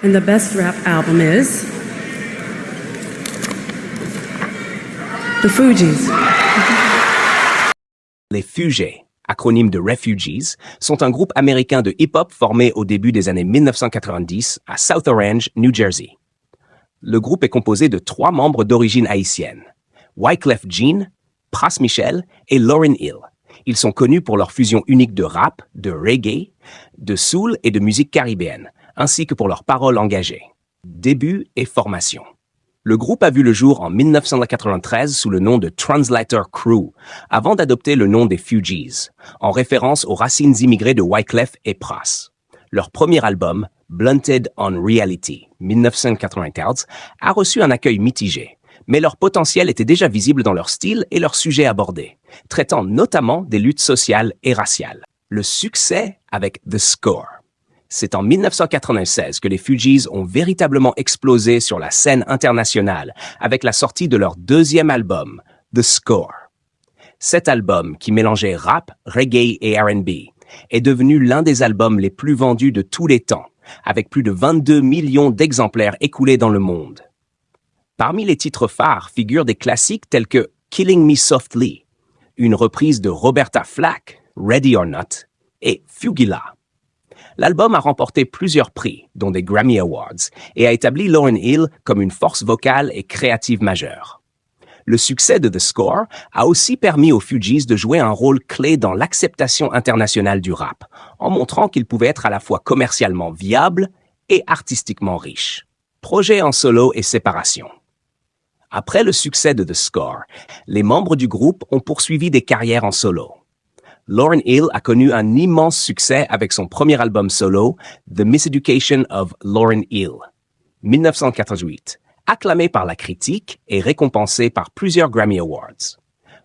And the best rap album is The Fugees. Les Fugees, acronyme de Refugees, sont un groupe américain de hip-hop formé au début des années 1990 à South Orange, New Jersey. Le groupe est composé de 3 membres d'origine haïtienne, Wyclef Jean, Pras Michel et Lauryn Hill. Ils sont connus pour leur fusion unique de rap, de reggae, de soul et de musique caribéenne, ainsi que pour leurs paroles engagées. Début et formation. Le groupe a vu le jour en 1993 sous le nom de Translator Crew, avant d'adopter le nom des Fugees, en référence aux racines immigrées de Wyclef et Pras. Leur premier album, Blunted on Reality, 1994, a reçu un accueil mitigé, mais leur potentiel était déjà visible dans leur style et leurs sujets abordés, traitant notamment des luttes sociales et raciales. Le succès avec The Score. C'est en 1996 que les Fugees ont véritablement explosé sur la scène internationale avec la sortie de leur deuxième album, The Score. Cet album, qui mélangeait rap, reggae et R&B, est devenu l'un des albums les plus vendus de tous les temps, avec plus de 22 millions d'exemplaires écoulés dans le monde. Parmi les titres phares figurent des classiques tels que Killing Me Softly, une reprise de Roberta Flack, Ready or Not, et Fugila. L'album a remporté plusieurs prix, dont des Grammy Awards, et a établi Lauryn Hill comme une force vocale et créative majeure. Le succès de The Score a aussi permis aux Fugees de jouer un rôle clé dans l'acceptation internationale du rap, en montrant qu'ils pouvaient être à la fois commercialement viables et artistiquement riches. Projet en solo et séparation. Après le succès de The Score, les membres du groupe ont poursuivi des carrières en solo. Lauryn Hill a connu un immense succès avec son premier album solo, The Miseducation of Lauryn Hill, 1988, acclamé par la critique et récompensé par plusieurs Grammy Awards.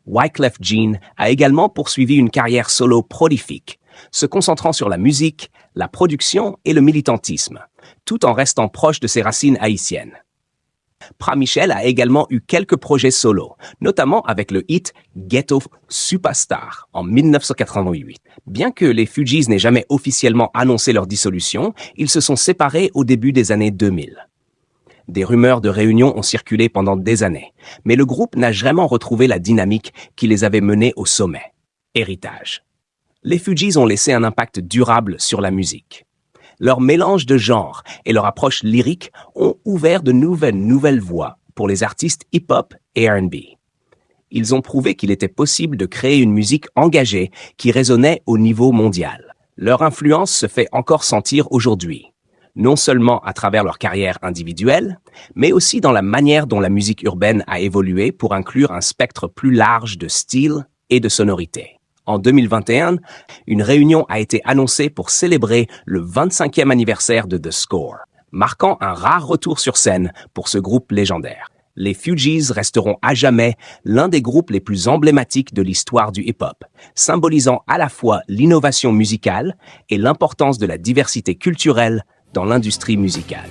Wyclef Jean a également poursuivi une carrière solo prolifique, se concentrant sur la musique, la production et le militantisme, tout en restant proche de ses racines haïtiennes. Pras Michel a également eu quelques projets solo, notamment avec le hit Ghetto Superstar en 1988. Bien que les Fugees n'aient jamais officiellement annoncé leur dissolution, ils se sont séparés au début des années 2000. Des rumeurs de réunion ont circulé pendant des années, mais le groupe n'a jamais retrouvé la dynamique qui les avait menés au sommet. Héritage. Les Fugees ont laissé un impact durable sur la musique. Leur mélange de genres et leur approche lyrique ont ouvert de nouvelles voies pour les artistes hip-hop et R&B. Ils ont prouvé qu'il était possible de créer une musique engagée qui résonnait au niveau mondial. Leur influence se fait encore sentir aujourd'hui, non seulement à travers leur carrière individuelle, mais aussi dans la manière dont la musique urbaine a évolué pour inclure un spectre plus large de styles et de sonorités. En 2021, une réunion a été annoncée pour célébrer le 25e anniversaire de The Score, marquant un rare retour sur scène pour ce groupe légendaire. Les Fugees resteront à jamais l'un des groupes les plus emblématiques de l'histoire du hip-hop, symbolisant à la fois l'innovation musicale et l'importance de la diversité culturelle dans l'industrie musicale.